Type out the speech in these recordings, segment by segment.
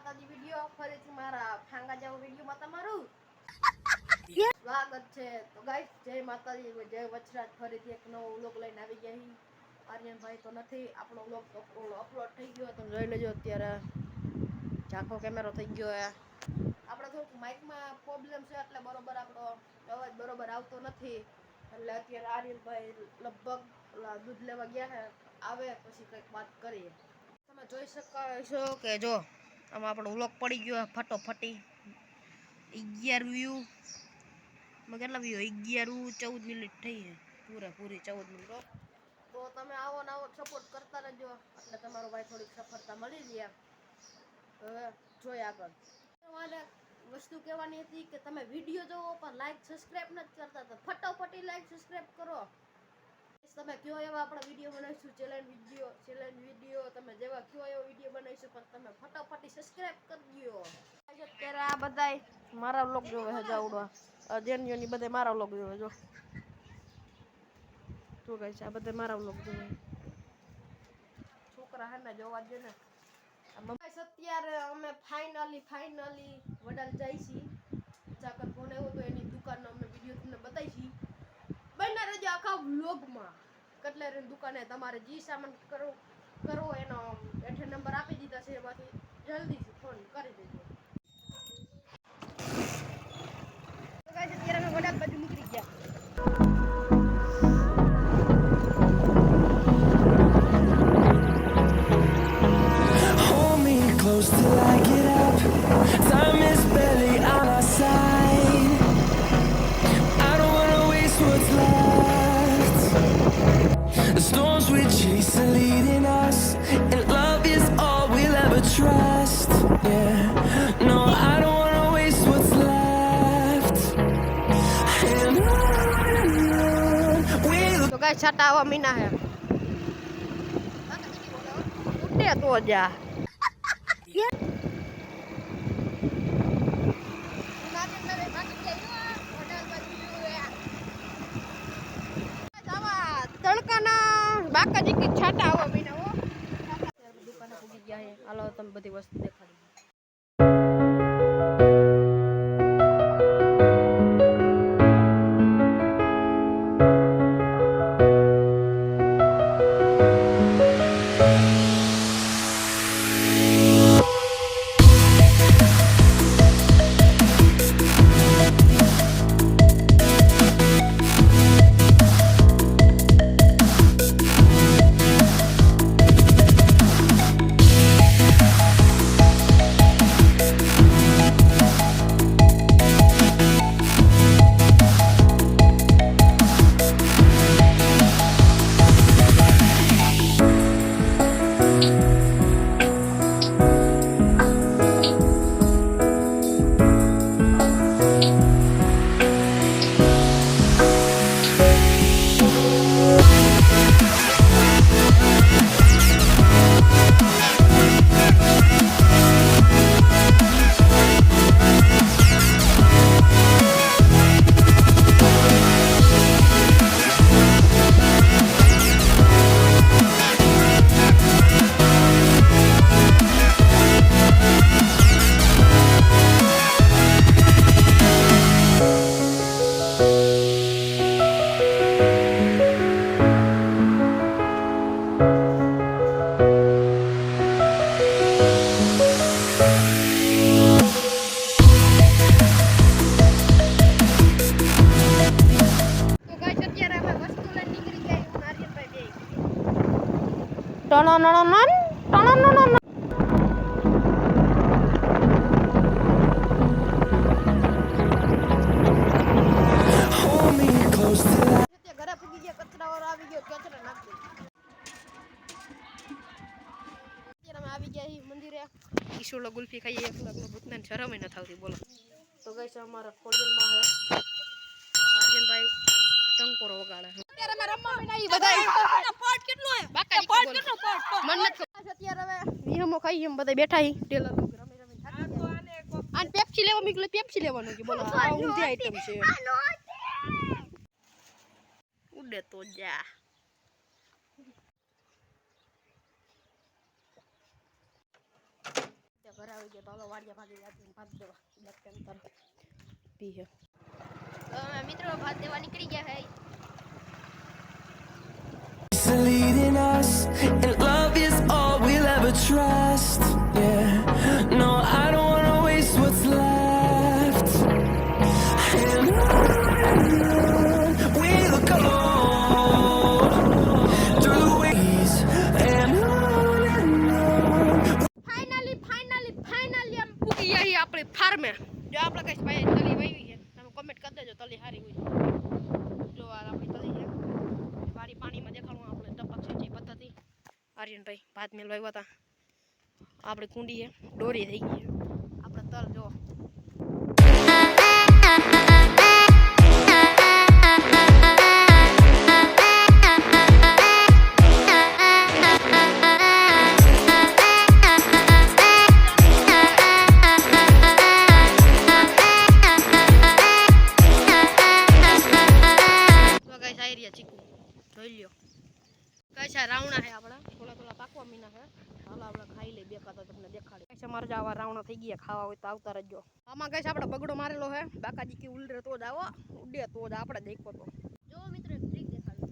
માતાજી વિડિયો ફરીથી મારા ફાંગા જાવ વિડિયોમાં તમારું સ્વાગત છે। તો ગાઈસ જય માતાજી જય વચરાજ ફરીથી એક નવો વ્લોગ લઈને આવી ગયા હી। આર્યનભાઈ તો નથી, આપણો વ્લોગ તો અપલોડ થઈ ગયો, તમે જોઈ લેજો। અત્યારે ઝાંખો કેમેરો થઈ ગયો હે। આપણે થોડુંક માઇકમાં પ્રોબ્લેમ છે એટલે બરોબર આપણો અવાજ બરોબર આવતો નથી, એટલે અત્યારે આર્યનભાઈ લગભગ દૂધ લેવા ગયા છે, આવે પછી કંઈક વાત કરીએ। તમે જોઈ શકો છો કે જો આમાં આપણો વ્લોગ પડી ગયો ફટોફટી 11 વ્યૂ માં કેટલા વ્યૂ 11 14 મિનિટ થઈ છે, પૂરી 14 મિનિટ। તો તમે આવો ને આવો સપોર્ટ કરતા રહેજો એટલે તમારો ભાઈ થોડીક સફળતા મળી જાય। હવે જોઈએ આગળ। તમારે વસ્તુ કહેવાની હતી કે તમે વિડીયો જોવો પણ લાઈક સબસ્ક્રાઇબ નથી કરતા, તો ફટોફટી લાઈક સબસ્ક્રાઇબ કરો। તમે કયો એવા આપણા વિડીયો બનાવીશું, ચેલેન્જ વિડીયો તમે જેવા કયો એવો વિડીયો બનાવીશું, પણ તમે ફટાફટી સબસ્ક્રાઇબ કરી દો। અત્યારે આ બધાય મારા વ્લોગ જોવે છે, જાવડવા જેનની બધે મારા વ્લોગ જોવે જો શું કહે છે, આ બધે મારા વ્લોગ જોવે છોકરા હે ને જોવા દે ને। અત્યારે અમે ફાઇનલી વડાલ જાય છીએ, ચાકર ફોન આવ્યો તો એની દુકાનનો અમે વિડીયો તમને બતાવીશી। બન્યા રહેજો આખા વ્લોગમાં। કટલેરીની દુકાને તમારે જે સામાન કરવો એનો હેઠે નંબર આપી દીધા છે, એમાંથી જલ્દીથી ફોન કરી દેજો। તો ગાઈસ અત્યારે અમે વડાલ બાજુ નીકળી ગયા। Close till I get up. Time is barely on our side. I don't wanna waste what's left. The storms we chase are leading us, and love is all we'll ever trust. Yeah, no, I don't wanna waste what's left. And on we'll તો guys છાટા આવા મીના હે ઉડે તો જા બાકાજી કે છાટા આવા મીના હો। દુકાને પૂગી ગયા હે, હાલો તમે બધી વસ્તુ દેખાડી। hold me close till I ઘરે પૂગી ગયા, કચરાવાળો આવી ગયો, કચરા નાખી અત્યારે અમે આવી ગયા છીએ મંદિરે। ઈસોળો ગુલ્ફી ખાઈએ, ભૂતના શરમ ન થાવતી બોલો। તો ગાઈસ અમારા ખોડિયાલમાં હે આર્યનભાઈ ટંકોરો વગાડે છે। અત્યારે અમે રમવા બેઠા છીએ બધાય। પોટ કેટલો હે બાકાજી પોટ કેટલો પોટ મન નથી ખબર। અત્યારે હવે નિયમો ખાઈ એમ બધાય બેઠા છીએ ટેલર રમી થાકી ગયા। આને પેપ્સી લેવા મીકલે, પેપ્સી લેવાનું કે બોલો આ ઊંધી આઈટમ છે। ઉડે તો જા ઘરે આવી ગયા તો હાલો વાડિયા ભાગી ગયા ભાત દેવા બ્લેક પેન્થર પી હે મિત્રો ભાત દેવા નીકળી ગયા હે leading us, and love is all we'll ever trust. Yeah, no, I don't wanna waste what's left. And on we'll go through the ways, and on. Finally આમ પૂગી ગયા છીએ આપણી ફાર્મે જો આપણે કઈ ભાઈ તલી વાવી છે તમે કમેન્ટ કરી દેજો તલી સારી હોય જો આ આપણી તલી છે વારી પાણીમાં દેખાડું આપણે ટપક સિંચાઈ પદ્ધતિ આર્યનભાઈ ભાત મેલ વાવ્યા હતા આપણી કુંડી છે દોરી થઈ ગઈ છે આપણે તલ જો ચીકુ જોઈ લ્યો કઈ રાવણા છે આપણા થોડા પાકવા મીના છે હાલો આપણે ખાઈ લઈ બે કાતો તમને દેખાડી કઈ મારે આવા રાવણા થઈ ગયા ખાવા હોય તો આવતા રહેજો આમાં કઈ આપણે બગડો મારેલો છે બાકાજી કે ઉલરે તો જ આવો ઉડે તો જ આપણે દેખો તો જો મિત્રો એક ટ્રીક દેખાડું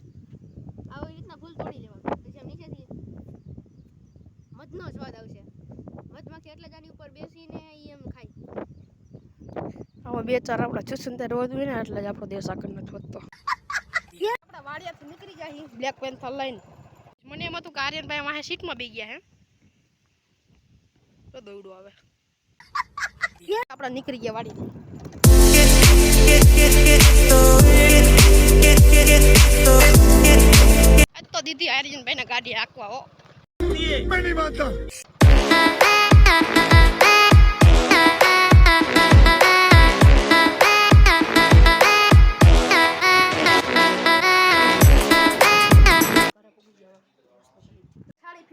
આવી રીતના ફૂલ તોડી લેવાનું પછી આમ નીચેથી મધનો સ્વાદ આવશે મધમાંથી એટલે જ આની ઉપર બેસીને ઈ એમ ખાય આવા બે ચાર આપણા ચુસુંદર રોજ હોય ને એટલે જ આપણો દેશ આગળ નથી વધતો આપણા વાડિયાથી નીકળી જાય બ્લેક પેન્થર લઈને મને એમ હતું કે આર્યનભાઈ વાહે સીટમાં બેસી ગયા હે તો દોડું આવે આપણા નીકળી ગયા વાડીથી આજ તો દીદી આર્યનભાઈ ને ગાડી હાંકવા હો મેની માતા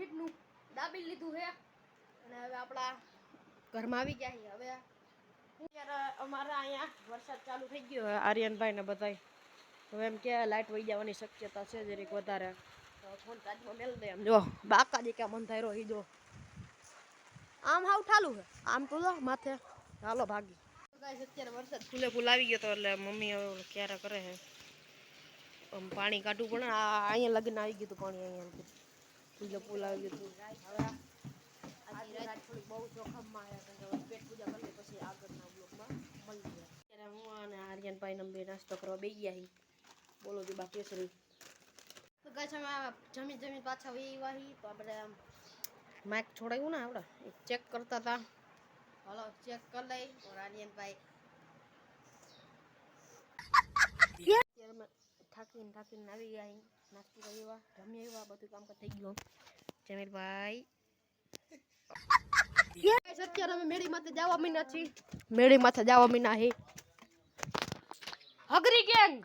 ફીટનું દાબી લીધું છે અને હવે આપણા ઘરમાં આવી ગયા છીએ હવે અત્યારે અમારા અહીંયા વરસાદ ચાલુ થઈ ગયો છે આર્યનભાઈ ને બધાય હવે એમ કે લાઈટ વહી જવાની શક્યતા છે જરીક વધારે તો ફોન ચાર્જમાં મેલ દે એમ જો બાકાજી કે મંધાયરો હીજો આમ હાવ ઠાલું છે આમ તો જો માથે હાલો ભાગી ગાઈસ અત્યારે વરસાદ ફૂલે ફૂલ આવી ગયો તો એટલે મમ્મી હવે ક્યારે કરે છે પાણી કાઢવું પણ અહીંયા લગ્ન આવી ગયું હતું પાણી અહીંયા પૂજા પુલ આવી ગયું હતું હવે આજે રાત થોડી બહુ જોખમમાં આવ્યા પેટ પૂજા કરી પછી આગળના બ્લોકમાં મળી ગયા અત્યારે હું અને આર્યનભાઈ ને બે નાસ્તો કરવા બેસી ગયા બોલો જો બાકી કેસરી તો ગાઈસ અમે જમી પાછા વહી વાહી તો આપણે માઇક છોડાયું ને આપણે ચેક કરતા હતા હાલો ચેક કરી લઈ ઓર આર્યનભાઈ થાકીને આવી ગયા નાસ્તો કરવા જમી આવ્યા બધું કામ થઈ ગયું જમીલભાઈ અત્યારે અમે મેળી માથે જવા મીના છીએ મેળી માથે જવા મીના હે હગરી ગેંગ